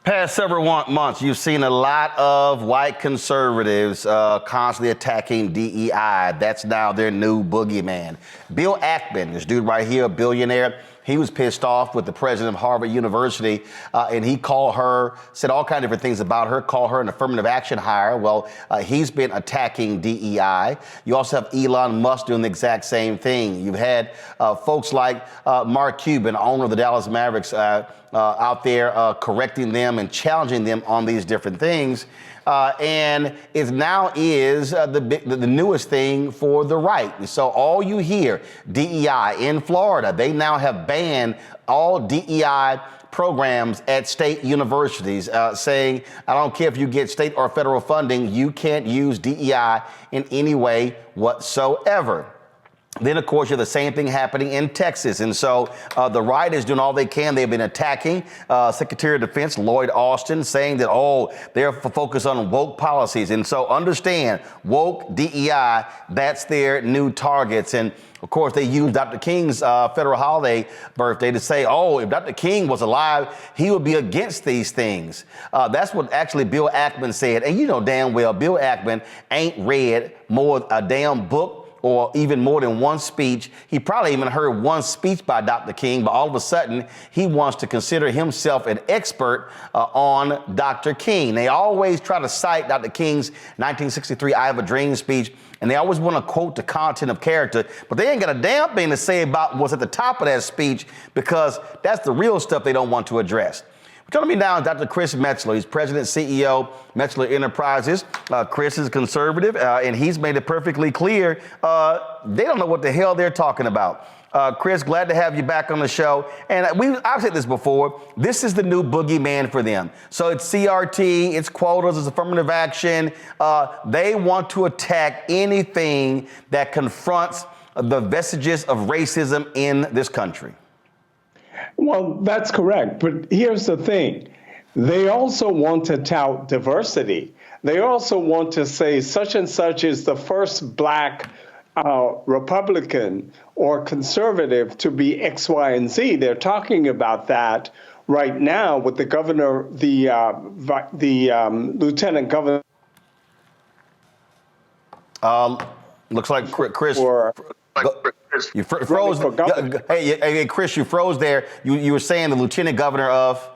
Past several months, you've seen a lot of white conservatives constantly attacking DEI. That's now their new boogeyman. Bill Ackman, this dude right here, a billionaire, he was pissed off with the president of Harvard University, and he called her, said all kinds of different things about her, called her an affirmative action hire. Well, he's been attacking DEI. You also have Elon Musk doing the exact same thing. You've had folks like Mark Cuban, owner of the Dallas Mavericks, out there correcting them and challenging them on these different things. And it now is the newest thing for the right. So all you hear, DEI in Florida, they now have banned all DEI programs at state universities, saying, I don't care if you get state or federal funding, you can't use DEI in any way whatsoever. Then, of course, you have the same thing happening in Texas. And so the right is doing all they can. They've been attacking Secretary of Defense Lloyd Austin, saying that, they're focused on woke policies. And so understand, woke, DEI, that's their new targets. And of course, they use Dr. King's federal holiday birthday to say, if Dr. King was alive, he would be against these things. That's what actually Bill Ackman said. And you know damn well, Bill Ackman ain't read a damn book or even more than one speech. He probably even heard one speech by Dr. King, but all of a sudden he wants to consider himself an expert on Dr. King. They always try to cite Dr. King's 1963 I Have a Dream speech, and they always want to quote the content of character, but they ain't got a damn thing to say about what's at the top of that speech, because that's the real stuff they don't want to address. Joining me now is Dr. Chris Metzler. He's president, CEO, Metzler Enterprises. Chris is conservative, and he's made it perfectly clear they don't know what the hell they're talking about. Chris, glad to have you back on the show. And I've said this before, this is the new boogeyman for them. So it's CRT, it's quotas, it's affirmative action. They want to attack anything that confronts the vestiges of racism in this country. Well, that's correct. But here's the thing. They also want to tout diversity. They also want to say such and such is the first black Republican or conservative to be X, Y, and Z. They're talking about that right now with the governor, the lieutenant governor. Looks like Chris. You froze. Hey, Chris, you froze there. You were saying the lieutenant governor of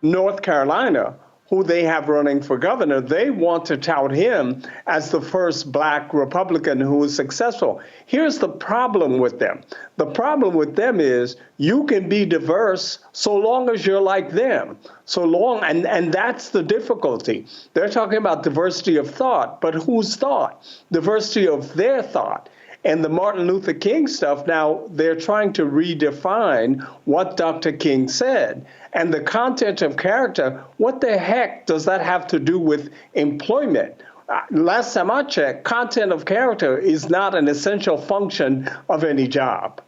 North Carolina, who they have running for governor, they want to tout him as the first black Republican who was successful. Here's the problem with them. The problem with them is you can be diverse so long as you're like them. And that's the difficulty. They're talking about diversity of thought, but whose thought? Diversity of their thought. And the Martin Luther King stuff, now they're trying to redefine what Dr. King said. And the content of character, what the heck does that have to do with employment? Last time I checked, content of character is not an essential function of any job.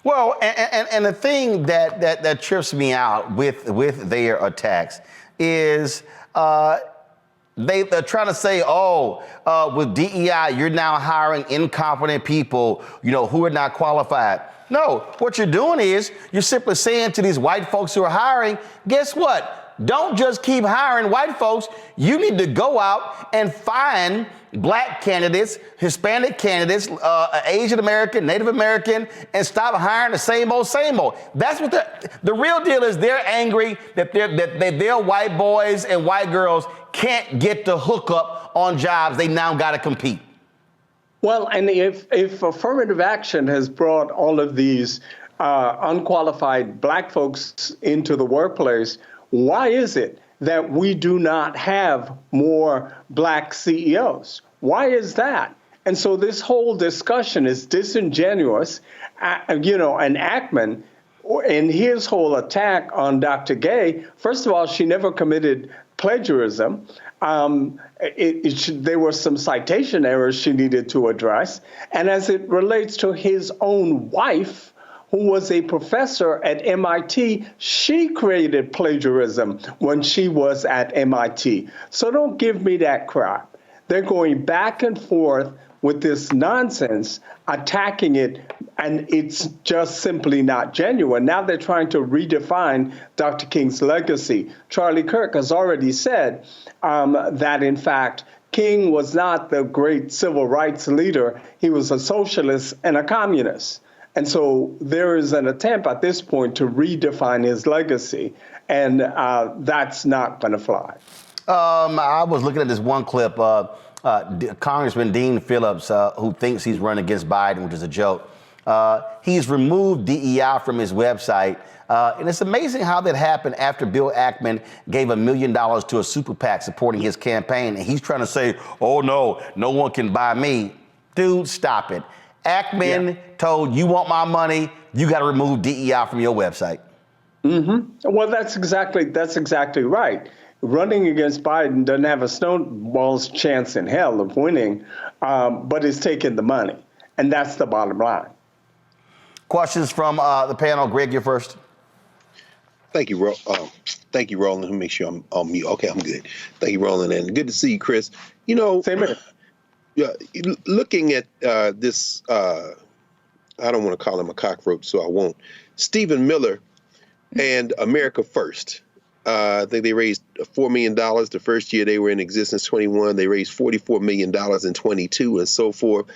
Well, and the thing that trips me out with their attacks is they're trying to say, with DEI, you're now hiring incompetent people, who are not qualified. No, what you're doing is you're simply saying to these white folks who are hiring, guess what? Don't just keep hiring white folks. You need to go out and find black candidates, Hispanic candidates, Asian American, Native American, and stop hiring the same old. That's what the real deal is. They're angry that their white boys and white girls can't get the hookup on jobs. They now got to compete. Well, and if affirmative action has brought all of these unqualified black folks into the workplace, why is it that we do not have more black CEOs? Why is that? And so this whole discussion is disingenuous. And Ackman, in his whole attack on Dr. Gay, first of all, she never committed plagiarism. There were some citation errors she needed to address. And as it relates to his own wife, who was a professor at MIT, she created plagiarism when she was at MIT. So don't give me that crap. They're going back and forth with this nonsense, attacking it And it's just simply not genuine. Now they're trying to redefine Dr. King's legacy. Charlie Kirk has already said that, in fact, King was not the great civil rights leader. He was a socialist and a communist. And so there is an attempt at this point to redefine his legacy, and that's not going to fly. I was looking at this one clip. Congressman Dean Phillips, who thinks he's running against Biden, which is a joke. He's removed DEI from his website. And it's amazing how that happened after Bill Ackman gave $1 million to a super PAC supporting his campaign. And he's trying to say, oh, no one can buy me. Dude, stop it. Ackman told you want my money, you got to remove DEI from your website. Well, that's exactly right. Running against Biden doesn't have a snowball's chance in hell of winning, but it's taking the money. And that's the bottom line. Questions from the panel. Greg, you're first. Thank you, Roland. Let me make sure I'm on mute. Okay, I'm good. Thank you, Roland, and good to see you, Chris. You know, Same here. Looking at this, I don't want to call him a cockroach, so I won't. Stephen Miller and America First. I think they raised $4 million the first year they were in existence, 21. They raised $44 million in 22 and so forth.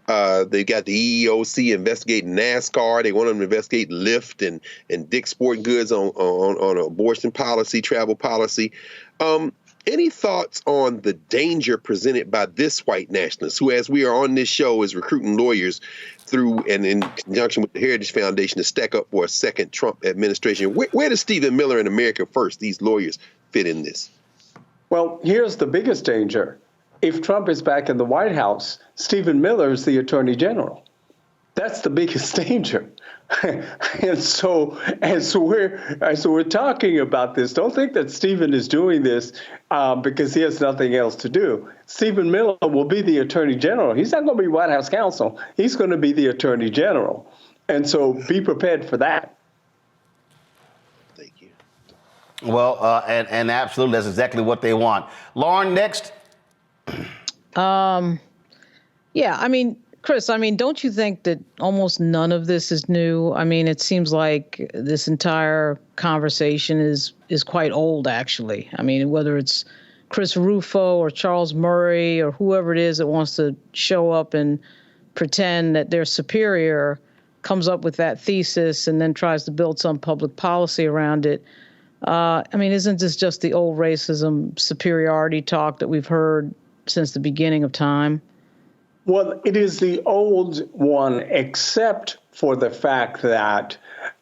They got the EEOC investigating NASCAR. They want them to investigate Lyft and Dick's Sporting Goods on abortion policy, travel policy. Any thoughts on the danger presented by this white nationalist, who, as we are on this show, is recruiting lawyers through and in conjunction with the Heritage Foundation to stack up for a second Trump administration? Where does Stephen Miller and America First, these lawyers, fit in this? Well, here's the biggest danger. If Trump is back in the White House, Stephen Miller is the Attorney General. That's the biggest danger. And so we're talking about this. Don't think that Stephen is doing this because he has nothing else to do. Stephen Miller will be the Attorney General. He's not going to be White House counsel. He's going to be the Attorney General. And so be prepared for that. Thank you. Well, and absolutely, that's exactly what they want. Lauren, next. Yeah, I mean, Chris, don't you think that almost none of this is new? I mean, it seems like this entire conversation is quite old, actually. I mean, whether it's Chris Rufo or Charles Murray or whoever it is that wants to show up and pretend that they're superior, comes up with that thesis and then tries to build some public policy around it. Isn't this just the old racism superiority talk that we've heard since the beginning of time? Well, it is the old one, except for the fact that,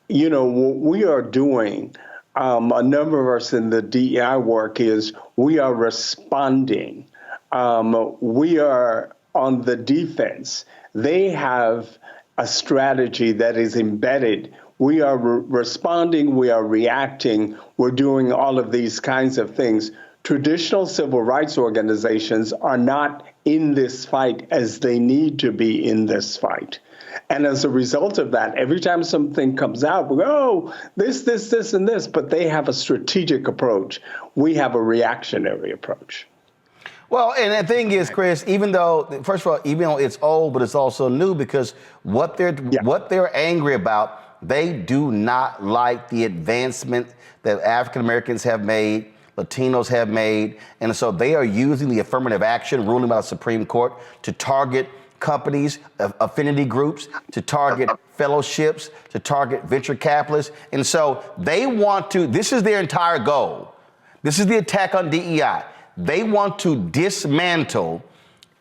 what we are doing, a number of us in the DEI work, is we are responding. We are on the defense. They have a strategy that is embedded. We are responding. We are reacting. We're doing all of these kinds of things. Traditional civil rights organizations are not in this fight as they need to be in this fight. And as a result of that, every time something comes out, we go, oh, this, and this, but they have a strategic approach. We have a reactionary approach. Well, and the thing is, Chris, even though it's old, but it's also new, because what they're angry about, they do not like the advancement that African Americans have made, Latinos have made, and so they are using the affirmative action ruling by the Supreme Court to target companies, affinity groups, to target fellowships, to target venture capitalists. And so they want to, this is their entire goal. This is the attack on DEI. They want to dismantle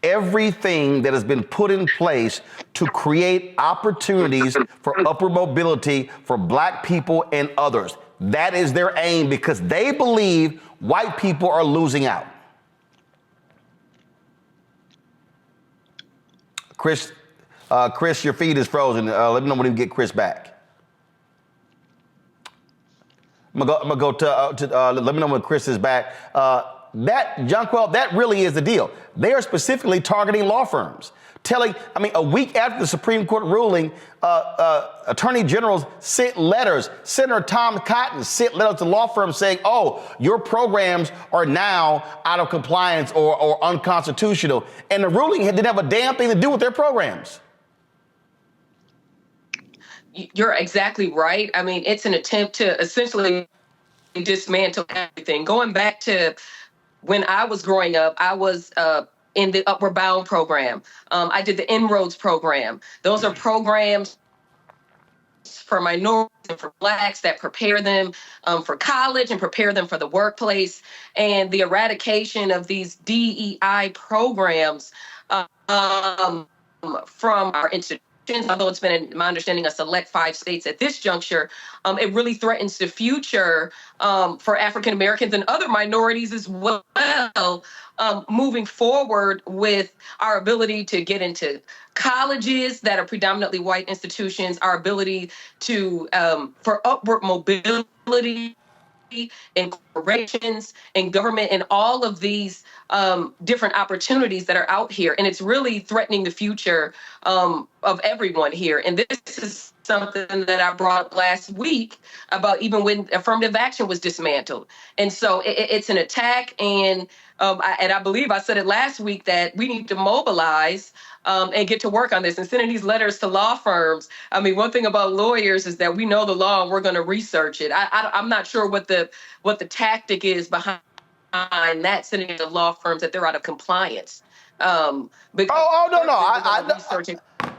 everything that has been put in place to create opportunities for upward mobility for Black people and others. That is their aim, because they believe white people are losing out. Chris, your feed is frozen. Let me know when we get Chris back. I'm gonna go to let me know when Chris is back. That really is the deal. They are specifically targeting law firms. A week after the Supreme Court ruling, attorney generals sent letters. Senator Tom Cotton sent letters to law firms saying, oh, your programs are now out of compliance or unconstitutional. And the ruling didn't have a damn thing to do with their programs. you're exactly right. I mean, it's an attempt to essentially dismantle everything. Going back to when I was growing up, I was in the Upward Bound program. I did the Inroads program. Those are programs for minorities and for Blacks that prepare them for college and prepare them for the workplace. And the eradication of these DEI programs from our institutions, although it's been, in my understanding, a select 5 states at this juncture, it really threatens the future for African Americans and other minorities as well, moving forward with our ability to get into colleges that are predominantly white institutions, our ability to for upward mobility in corporations, in government, and all of these different opportunities that are out here. And it's really threatening the future of everyone here. And this is something that I brought up last week about even when affirmative action was dismantled. And so it's an attack. And I believe I said it last week that we need to mobilize and get to work on this and sending these letters to law firms. I mean, one thing about lawyers is that we know the law and we're going to research it. I'm not sure what the tactic is behind that, sending it to law firms that they're out of compliance. No.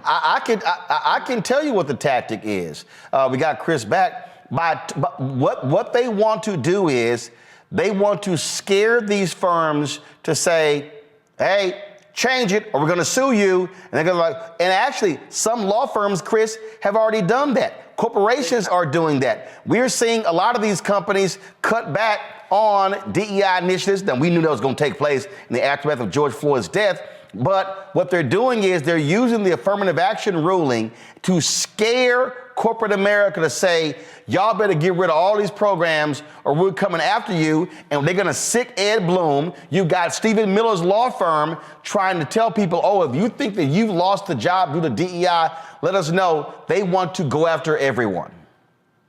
I can tell you what the tactic is. We got Chris back. But what they want to do is they want to scare these firms to say, hey, change it or we're going to sue you. And they're going to and actually some law firms, Chris, have already done that. Corporations are doing that. We're seeing a lot of these companies cut back on DEI initiatives. Now, we knew that was going to take place in the aftermath of George Floyd's death. But what they're doing is they're using the affirmative action ruling to scare corporate America to say, y'all better get rid of all these programs or we're coming after you. And they're going to sick Ed Bloom. You got Stephen Miller's law firm trying to tell people, oh, if you think that you've lost the job due to DEI, let us know. They want to go after everyone.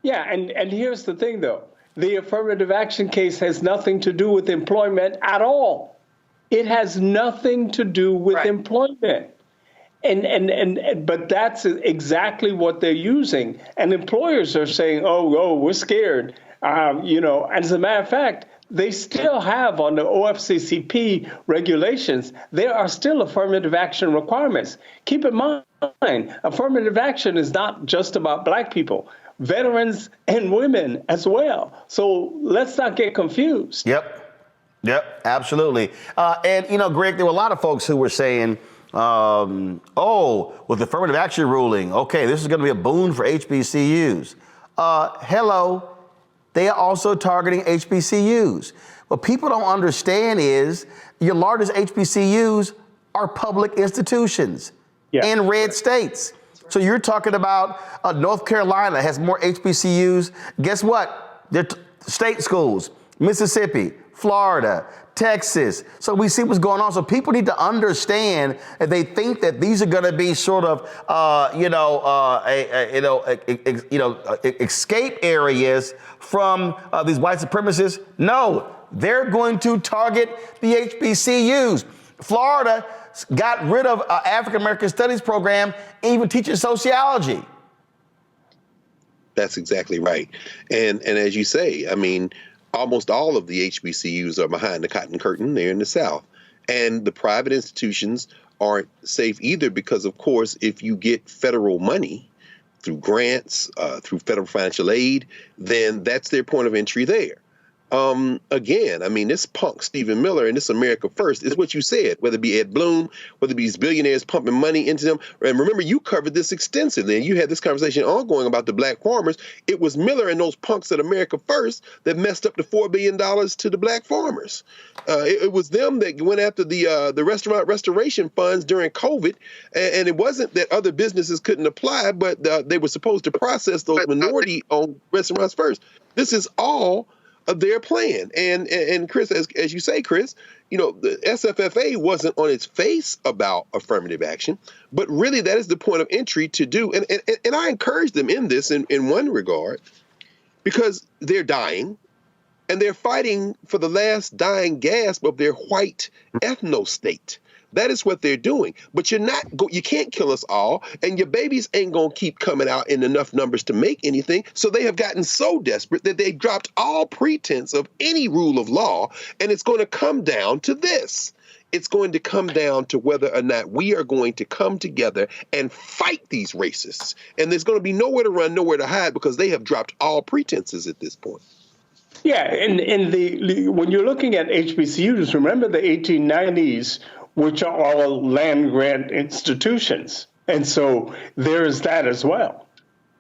Yeah, and here's the thing, though. The affirmative action case has nothing to do with employment at all. It has nothing to do with employment. But that's exactly what they're using. And employers are saying, oh, we're scared. As a matter of fact, they still have on the OFCCP regulations, there are still affirmative action requirements. Keep in mind, affirmative action is not just about Black people, veterans and women as well. So let's not get confused. Yep, absolutely. And, Greg, there were a lot of folks who were saying, with the affirmative action ruling, okay, this is going to be a boon for HBCUs. Hello, they are also targeting HBCUs. What people don't understand is your largest HBCUs are public institutions in red states. So you're talking about North Carolina has more HBCUs. Guess what? They're state schools, Mississippi, Florida, Texas. So we see what's going on. So people need to understand that they think that these are going to be sort of, escape areas from these white supremacists. No, they're going to target the HBCUs. Florida got rid of African American Studies program, even teaching sociology. That's exactly right. And as you say, I mean, almost all of the HBCUs are behind the Cotton Curtain. They're in the South. And the private institutions aren't safe either because, of course, if you get federal money through grants, through federal financial aid, then that's their point of entry there. Again, I mean, this punk Stephen Miller and this America First is what you said, whether it be Ed Bloom, whether it be these billionaires pumping money into them. And remember, you covered this extensively and you had this conversation ongoing about the Black farmers. It was Miller and those punks at America First that messed up the $4 billion to the Black farmers. It was them that went after the restaurant restoration funds during COVID. And it wasn't that other businesses couldn't apply, but they were supposed to process those minority-owned restaurants first. This is all of their plan. And Chris, as you say, Chris, the SFFA wasn't on its face about affirmative action, but really that is the point of entry to do. And I encourage them in this in one regard, because they're dying and they're fighting for the last dying gasp of their white ethno-state. That is what they're doing. But you can't kill us all, and your babies ain't going to keep coming out in enough numbers to make anything. So they have gotten so desperate that they dropped all pretense of any rule of law, and it's going to come down to this. It's going to come down to whether or not we are going to come together and fight these racists. And there's going to be nowhere to run, nowhere to hide, because they have dropped all pretenses at this point. Yeah, and when you're looking at HBCUs, remember the 1890s, which are all land grant institutions. And so there is that as well.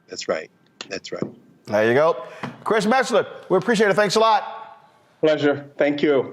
That's right. That's right. There you go. Chris Metzler, we appreciate it. Thanks a lot. Pleasure. Thank you.